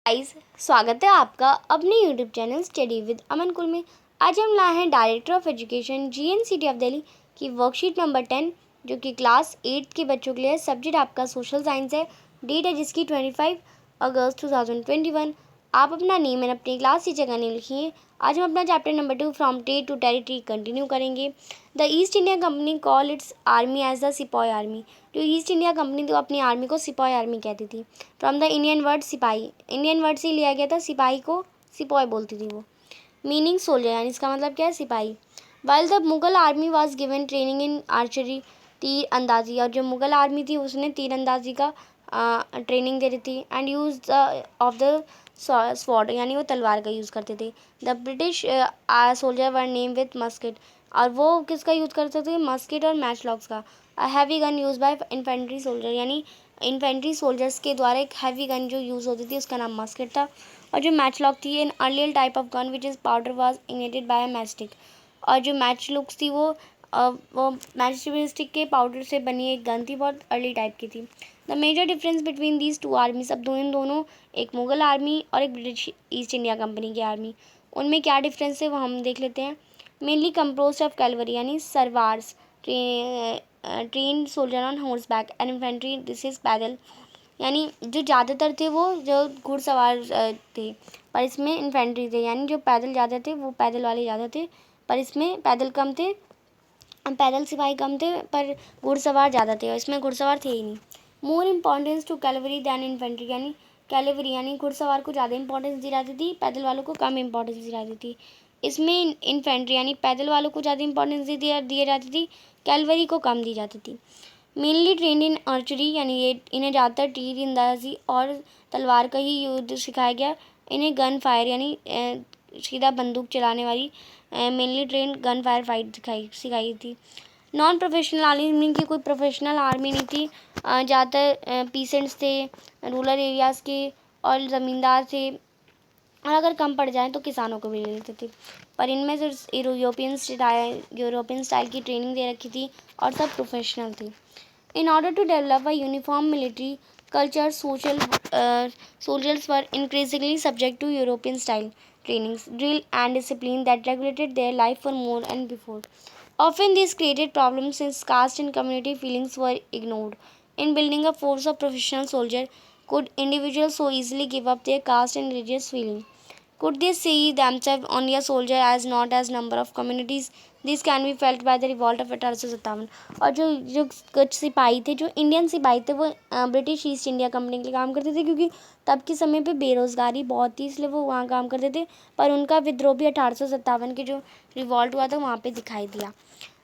Guys, स्वागत है आपका अपने यूट्यूब चैनल स्टडी विद अमन कुल में। आज हम लाए हैं director of education GNCT of Delhi की वर्कशीट नंबर 10 जो कि क्लास 8 के बच्चों के लिए। सब्जेक्ट आपका सोशल साइंस है। डेट है जिसकी 25 अगस्त 2021। आप अपना नेम एंड अपनी क्लास टीचर का नेम लिखिए। आज हम अपना chapter number 2 from trade to territory continue करेंगे। The East India Company call its army as the sipahi army. जो ईस्ट इंडिया कंपनी तो अपनी आर्मी को सिपाही आर्मी कहती थी। From the Indian word sipahi, Indian word से लिया गया था। सिपाही को सिपाही बोलती थी वो। मीनिंग सोल्जर, यानी इसका मतलब क्या है, सिपाही। While the Mughal army was given training in archery, तीर अंदाजी, और जो मुगल आर्मी थी उसने तीर अंदाजी का ट्रेनिंग दे रही थी। And use of the sword, यानी वो तलवार का यूज़ करते थे। The British soldier were name with musket, और वो किसका यूज़ करते थे, मस्किट और मैच लॉक्स का। Heavy gun use by infantry soldier, यानी इन्फेंट्री सोल्जर्स के द्वारा एक हैवी गन जो यूज़ होती थी उसका नाम मस्किट था। और जो मैच लॉक थी an earlier type of gun which is powder was ignited by match stick, और जो मैच लुक्स थी वो मैच स्टिक के पाउडर से बनी एक गन थी, बहुत अर्ली टाइप की थी। The major difference between these two armies, अब दोनों एक मुगल आर्मी और एक ब्रिटिश ईस्ट इंडिया कंपनी की आर्मी, उनमें क्या डिफरेंस है वो हम देख लेते हैं। मेनली कंपोज ऑफ कैलवरी, यानी सरवार्स, train soldier on horse back and infantry, this is paidal, यानी जो ज़्यादातर थे वो जो घुड़सवार थे, पर इसमें इन्फेंट्री थे, यानी जो पैदल ज़्यादा थे वो पैदल वाले ज़्यादा थे, पर इसमें पैदल कम थे, पैदल सिपाही कम थे पर घुड़सवार ज़्यादा थे, और इसमें घुड़सवार थे ही नहीं। More importance to cavalry than infantry, यानी कैलवरी यानी घुड़सवार को ज़्यादा इंपॉर्टेंस दी जाती थी, पैदल वालों को कम इंपॉर्टेंस दी जाती थी। इसमें इन्फेंट्री यानी पैदल वालों को ज़्यादा इंपॉर्टेंस दी जाती थी, कैलवरी को कम दी जाती थी। मेनली ट्रेंड इन आर्चरी, यानी ये इन्हें ज़्यादातर तीर अंदाजी और तलवार का ही युद्ध सिखाया गया। इन्हें गन फायर यानी सीधा बंदूक चलाने वाली mainly trend gun fire fight सिखाई थी। नॉन प्रोफेशनल आर्मी, मीन की कोई प्रोफेशनल आर्मी नहीं थी। ज़्यादातर पीसेंट्स थे, रूरल एरियाज़ के और ज़मींदार थे, और अगर कम पड़ जाए तो किसानों को भी ले लेते थे। पर इनमें से यूरोपियन स्टाइल की ट्रेनिंग दे रखी थी और सब प्रोफेशनल थे। In order to develop a uniform military culture, soldiers were increasingly subject to European style trainings, drill and discipline that regulated their life for more and before. Often this created problems since caste and community feelings were ignored. In building a force of professional soldiers, could individuals so easily give up their caste and religious feeling? Could they see themselves only a soldier as not as number of communities? This can be felt by the revolt of 1857. और जो कुछ सिपाही थे, जो Indian सिपाही थे, वो British East India company के लिए काम करते थे, क्योंकि तब के समय पे बेरोज़गारी बहुत थी, इसलिए वो वहाँ काम करते थे। पर उनका विद्रोह भी 1857 के जो रिवॉल्ट हुआ था वहाँ पे दिखाई दिया।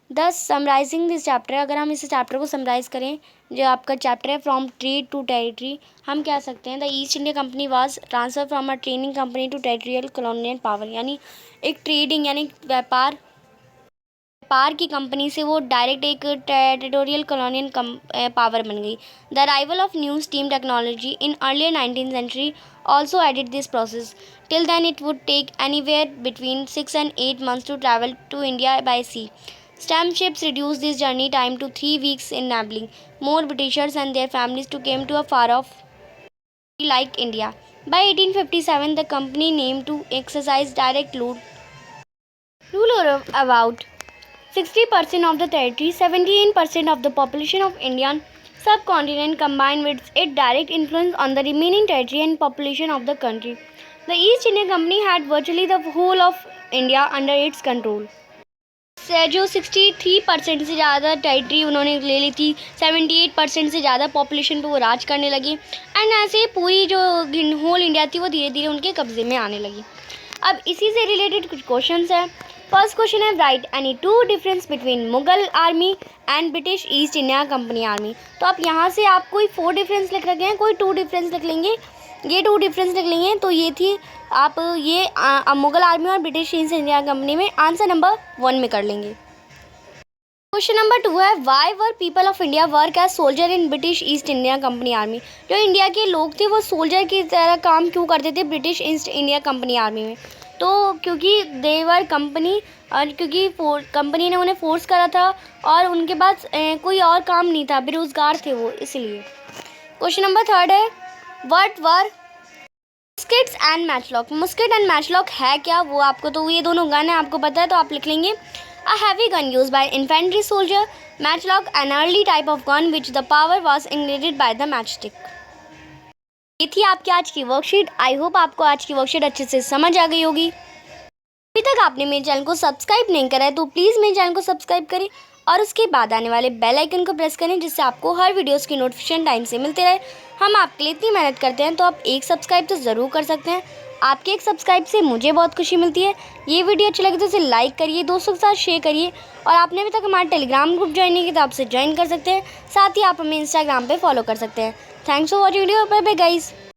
दस समराइजिंग दिस चैप्टर, अगर हम इस चैप्टर को समराइज़ करें, जो आपका चैप्टर है फ्रॉम ट्रेड टू टेरिटरी, हम कह सकते हैं the East India Company was transfer from a training company to territorial colonial power, यानी एक ट्रेडिंग यानी व्यापार की कंपनी से वो डायरेक्ट एक टेरिटोरियल कॉलोनियल पावर बन गई। The arrival of new steam technology in earlier 19th century also added this process. Till then it would take anywhere between 6 and 8 months to travel to India by sea. Stamp ships reduced this journey time to 3 weeks, enabling more Britishers and their families to come to a far-off like India. By 1857, the company named to exercise direct rule over about 60% of the territory, 78% of the population of Indian subcontinent, combined with its direct influence on the remaining territory and population of the country. The East India Company had virtually the whole of India under its control. जो 63% से ज़्यादा territory उन्होंने ले ली थी, 78% से ज़्यादा population पे वो राज करने लगी, एंड ऐसे पूरी जो होल इंडिया थी वो धीरे धीरे उनके कब्जे में आने लगी। अब इसी से रिलेटेड कुछ क्वेश्चंस हैं। फर्स्ट क्वेश्चन है, right any two difference between Mughal army and British East India Company army. तो आप यहाँ से आप कोई 4 डिफरेंस लिख रखे हैं, कोई 2 डिफरेंस लिख लेंगे, ये 2 डिफरेंस लिख लेंगे। तो ये थी आप ये मुगल आर्मी और ब्रिटिश ईस्ट इंडिया कंपनी में आंसर नंबर 1 में कर लेंगे। क्वेश्चन नंबर 2 है, why were people of India work as soldier in British East India Company army. जो इंडिया के लोग थे वो सोल्जर की तरह काम क्यों करते थे British East India Company army में? तो क्योंकि देवर कंपनी, और क्योंकि कंपनी ने उन्हें फोर्स करा था और उनके पास कोई और काम नहीं था, बेरोजगार थे वो, इसलिए। क्वेश्चन नंबर 3 है, what were muskets and matchlock. Musket and matchlock है क्या, वो आपको तो ये दोनों गन है आपको पता है, तो आप लिख लेंगे a heavy gun use by infantry soldier, matchlock an early type of gun which the power was ignited by the match stick. ये थी आपकी आज की वर्कशीट। आई होप आपको आज की वर्कशीट अच्छे से समझ आ गई होगी। अभी तक आपने मेरे चैनल को सब्सक्राइब नहीं करा है तो प्लीज़ मेरे चैनल को सब्सक्राइब करें और उसके बाद आने वाले बेल आइकन को प्रेस करें, जिससे आपको हर वीडियोस की नोटिफिकेशन टाइम से मिलते रहे। हम आपके लिए इतनी मेहनत करते हैं तो आप एक सब्सक्राइब तो ज़रूर कर सकते हैं। आपके एक सब्सक्राइब से मुझे बहुत खुशी मिलती है। ये वीडियो अच्छी लगी तो इसे लाइक करिए, दोस्तों के साथ शेयर करिए, और आपने अभी तक हमारा टेलीग्राम ग्रुप ज्वाइन नहीं किया तो आपसे ज्वाइन कर सकते हैं। साथ ही आप हमें इंस्टाग्राम पर फॉलो कर सकते हैं। Thanks for watching video. Bye bye guys.